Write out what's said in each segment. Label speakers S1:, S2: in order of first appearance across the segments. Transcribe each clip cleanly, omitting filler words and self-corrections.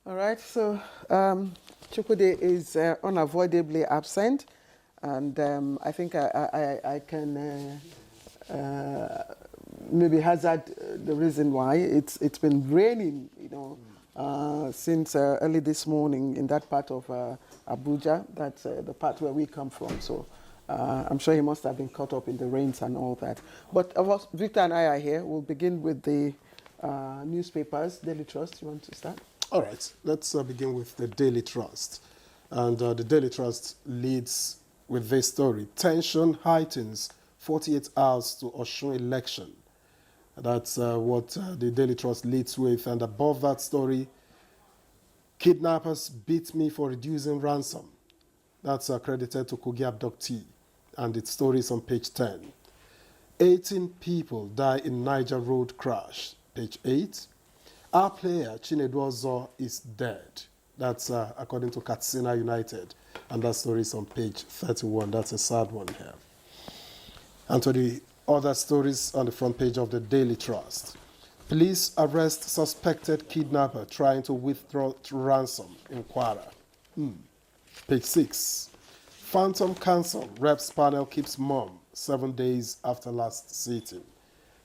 S1: All right, so Chukwude is unavoidably absent, and I think I can maybe hazard the reason why. It's been raining, since early this morning in that part of Abuja. That's the part where we come from. So I'm sure he must have been caught up in the rains and all that. But of course, Victor and I are here. We'll begin with the newspapers. Daily Trust, you want to start?
S2: All right, let's begin with the Daily Trust. And the Daily Trust leads with this story. Tension heightens 48 hours to Osun election. That's what the Daily Trust leads with. And above that story, kidnappers beat me for reducing ransom. That's accredited to Kogi abductee. And its story is on page 10. 18 people die in Niger road crash. Page 8. Our player, Chinedu Ozo, is dead. That's according to Katsina United. And that story is on page 31. That's a sad one here. And to the other stories on the front page of the Daily Trust. Police arrest suspected kidnapper trying to withdraw ransom in Kwara. Page 6. Phantom Council reps panel keeps mum 7 days after last sitting.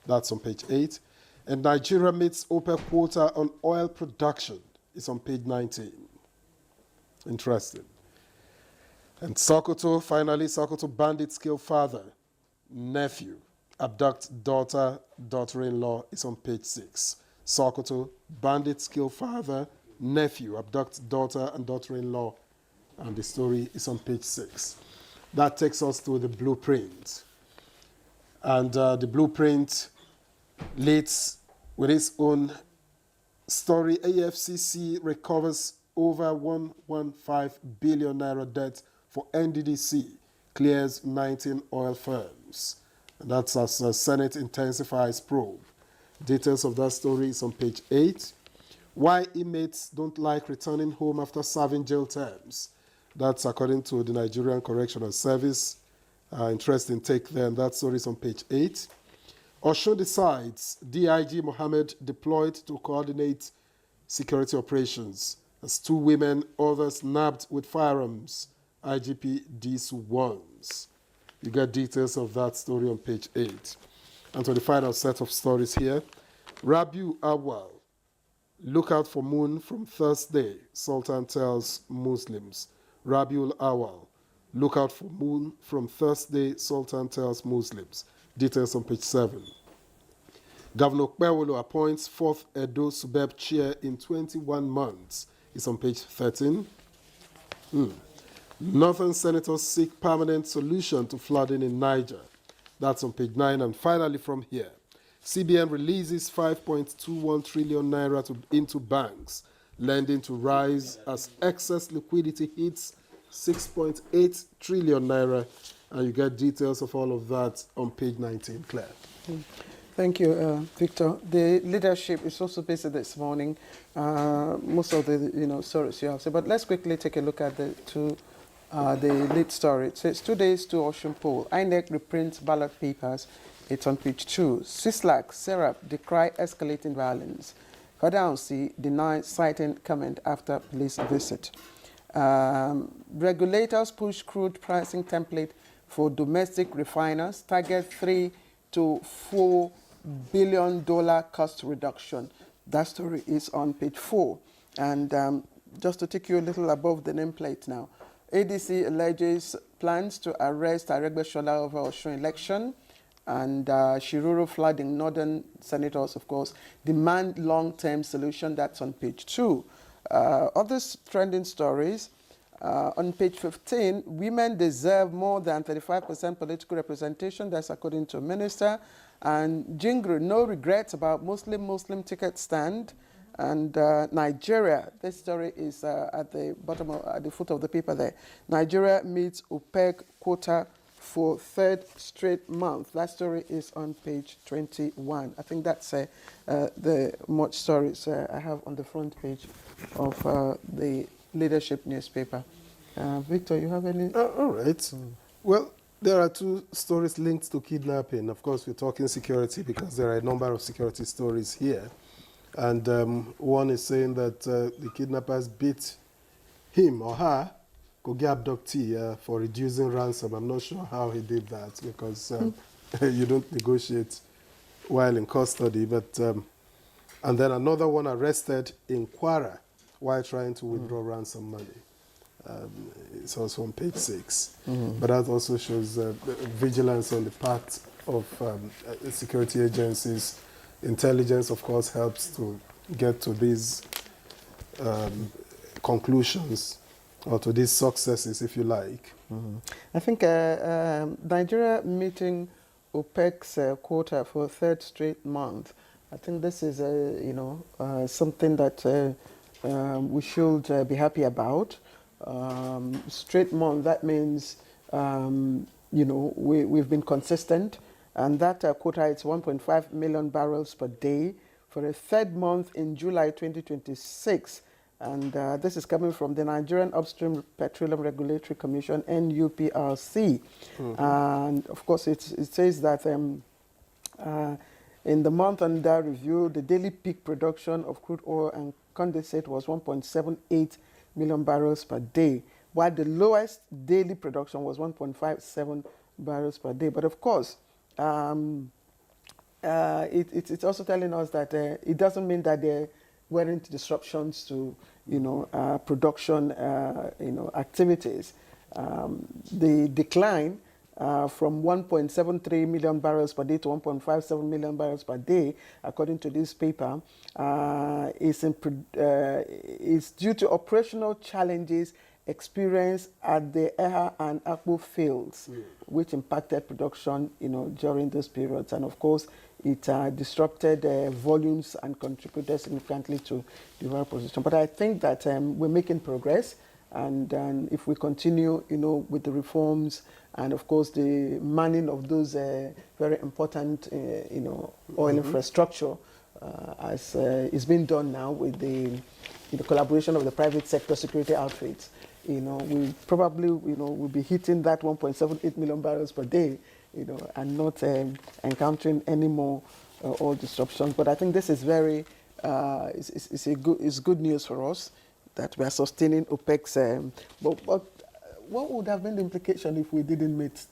S2: That's on page 8. And Nigeria meets OPEC quota on oil production. It's on page 19. Interesting. And Sokoto, finally, Sokoto bandits kill father, nephew, abduct daughter, daughter-in-law. It's on page 6. Sokoto, bandits kill father, nephew, abduct daughter and daughter-in-law. And the story is on page 6. That takes us to the blueprint. And the blueprint leads with its own story. AFCC recovers over 115 billion naira debt for NDDC, clears 19 oil firms. And that's as Senate intensifies probe. Details of that story is on page 8. Why inmates don't like returning home after serving jail terms. That's according to the Nigerian Correctional Service. Interesting take there, and that story is on page 8. Osun decides DIG Mohammed deployed to coordinate security operations as 2 women, others nabbed with firearms. IGP Disu warns. You get details of that story on page 8. And to the final set of stories here. Rabiu Awal, look out for moon from Thursday, Sultan tells Muslims. Rabiul Awal, look out for moon from Thursday, Sultan tells Muslims. Details on page 7. Governor Kwewolo appoints 4th Edo Subeb chair in 21 months. It's on page 13. Northern senators seek permanent solution to flooding in Niger. That's on page 9. And finally from here, CBN releases 5.21 trillion naira into banks, lending to rise as excess liquidity hits 6.8 trillion naira. And you get details of all of that on page 19, Claire.
S1: Thank you, Victor. The leadership is also busy this morning. Most of the stories you have said, but let's quickly take a look at the lead story. It says 2 days to Osun poll. INEC reprints ballot papers. It's on page 2. Sislak, Serap decry escalating violence. Kadausi denies citing comment after police visit. Regulators push crude pricing template for domestic refiners. Target $3 to $4 billion cost reduction. That story is on page 4. And just to take you a little above the nameplate now, ADC alleges plans to arrest Aregbesola over Osun election, and Shiruru flooding. Northern senators, of course, demand long-term solution. That's on page 2. Other trending stories. On page 15, women deserve more than 35% political representation. That's according to a minister. And Jingru, no regrets about Muslim ticket stand. And Nigeria, this story is at the bottom, at the foot of the paper there. Nigeria meets OPEC quota for 3rd straight month. That story is on page 21. I think that's the much stories I have on the front page of the leadership newspaper. Victor, you have any?
S2: All right. Well, there are 2 stories linked to kidnapping. Of course, we're talking security because there are a number of security stories here. And one is saying that the kidnappers beat him or her, Kogi abductee, for reducing ransom. I'm not sure how he did that because you don't negotiate while in custody. But and then another one arrested in Kwara while trying to withdraw ransom money. It's also on page 6. But that also shows vigilance on the part of security agencies. Intelligence, of course, helps to get to these conclusions or to these successes, if you like.
S1: I think Nigeria meeting OPEC's quota for a third straight month. I think this is, something that we should be happy about. Straight month, that means, we've been consistent, and that quota is 1.5 million barrels per day for a third month in July 2026. And this is coming from the Nigerian Upstream Petroleum Regulatory Commission, NUPRC. And of course, it says that in the month under review, the daily peak production of crude oil and condensate was 1.78 million barrels per day, while the lowest daily production was 1.57 barrels per day. But of course, it's also telling us that it doesn't mean that there weren't disruptions to, production, activities. The decline from 1.73 million barrels per day to 1.57 million barrels per day, according to this paper, is due to operational challenges experienced at the Eha and Akpo fields, which impacted production, during those periods. And of course, it disrupted volumes and contributed significantly to the oil position. But I think that we're making progress. And if we continue, with the reforms and, of course, the manning of those very important, oil infrastructure, as is being done now with the collaboration of the private sector security outfits, we probably, will be hitting that 1.78 million barrels per day, and not encountering any more oil disruptions. But I think this is very, it's good news for us that we are sustaining OPEC's. But what would have been the implication if we didn't meet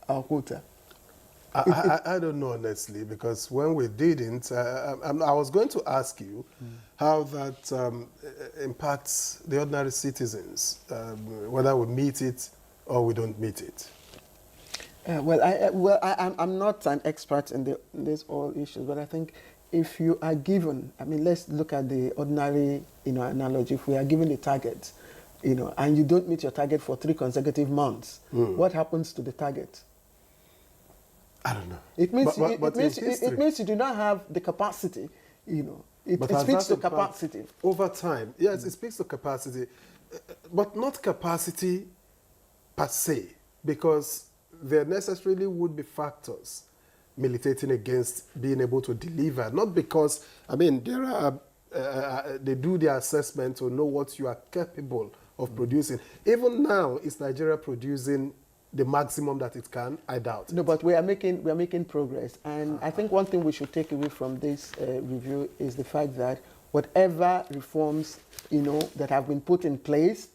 S1: our quota?
S2: I don't know, honestly, because when we didn't, I was going to ask you how that impacts the ordinary citizens, whether we meet it or we don't meet it.
S1: I'm not an expert in these oil issues, but I think if you are given, let's look at the ordinary, analogy. If we are given a target, and you don't meet your target for 3 consecutive months, what happens to the target?
S2: I don't know.
S1: It means you do not have the capacity, It speaks to capacity.
S2: Over time, yes, it speaks to capacity, but not capacity per se, because there necessarily would be factors militating against being able to deliver. Not because, there are, they do their assessment to know what you are capable of producing. Even now, is Nigeria producing the maximum that it can? I doubt.
S1: No, but we are making progress. And I think one thing we should take away from this review is the fact that whatever reforms, that have been put in place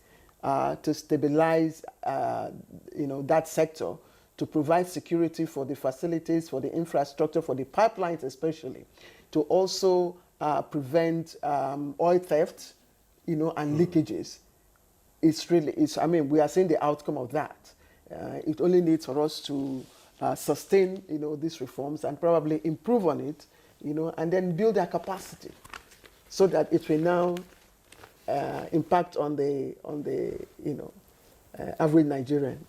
S1: to stabilize, that sector, to provide security for the facilities, for the infrastructure, for the pipelines especially, to also prevent oil theft, and leakages. We are seeing the outcome of that. It only needs for us to sustain, these reforms and probably improve on it, and then build our capacity so that it will now impact on the average Nigerian.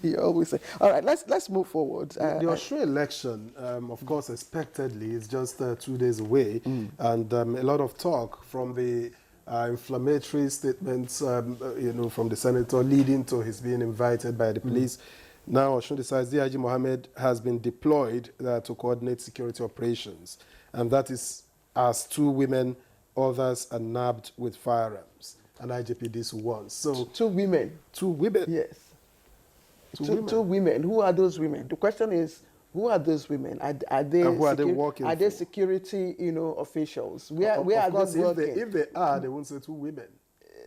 S1: You always say. All right, let's move forward.
S2: The Osun election, of course, expectedly, is just 2 days away, and a lot of talk from the inflammatory statements, from the senator leading to his being invited by the police. Now, Osun decides DIG Mohammed has been deployed to coordinate security operations, and that is as 2 women, others are nabbed with firearms. And IGP this once. So
S1: 2 women.
S2: 2 women.
S1: Yes. Two women. Who are those women? The question is, Who are those women? Are they
S2: And who are they working
S1: Are they
S2: for?
S1: security, officials? Where
S2: Of
S1: are
S2: course,
S1: they working?
S2: if they are, they won't say 2 women.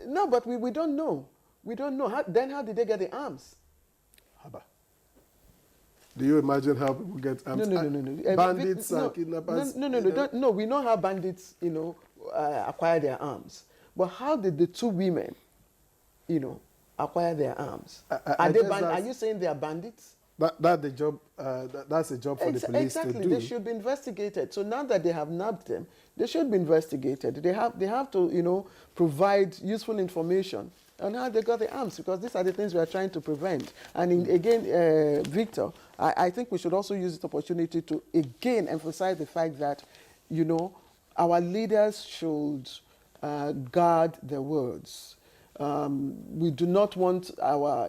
S1: No, but we don't know. We don't know. Then how did they get the arms?
S2: Haba. Do you imagine how people get arms?
S1: No.
S2: Bandits
S1: no,
S2: and kidnappers.
S1: no. We know how bandits, acquire their arms. But how did the 2 women, acquire their arms?
S2: I guess
S1: Are you saying they are bandits?
S2: That's the job. That's a job for the police
S1: Exactly.
S2: to do.
S1: They should be investigated. So now that they have nabbed them, they should be investigated. They have to, provide useful information on how they got the arms, because these are the things we are trying to prevent. And again, Victor, I think we should also use this opportunity to again emphasize the fact that, our leaders should guard their words. We do not want our,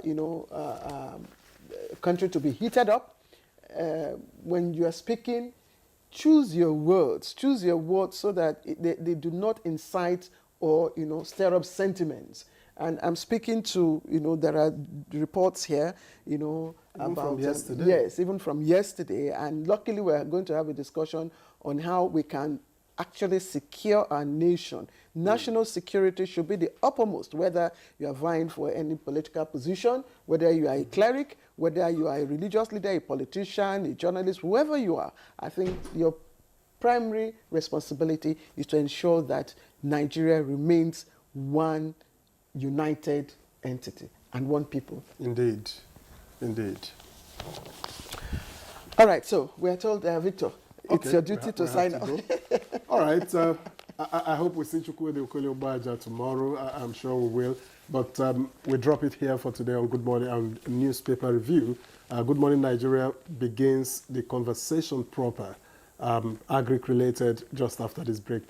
S1: country to be heated up. When you are speaking, choose your words. Choose your words so that they do not incite or stir up sentiments. And I'm speaking to there are reports here
S2: Even
S1: about
S2: from yesterday.
S1: Yes, even from yesterday. And luckily, we're going to have a discussion on how we can actually secure our nation. National security should be the uppermost, whether you are vying for any political position, whether you are a cleric, whether you are a religious leader, a politician, a journalist, whoever you are. I think your primary responsibility is to ensure that Nigeria remains one united entity and one people.
S2: Indeed. Indeed.
S1: All right, so we are told, Victor, it's your duty to sign off.
S2: All right. I hope we see Chukwuede Okoli Obaja tomorrow. I'm sure we will. But we drop it here for today on Good Morning and Newspaper Review. Good Morning Nigeria begins the conversation proper, agric related, just after this break.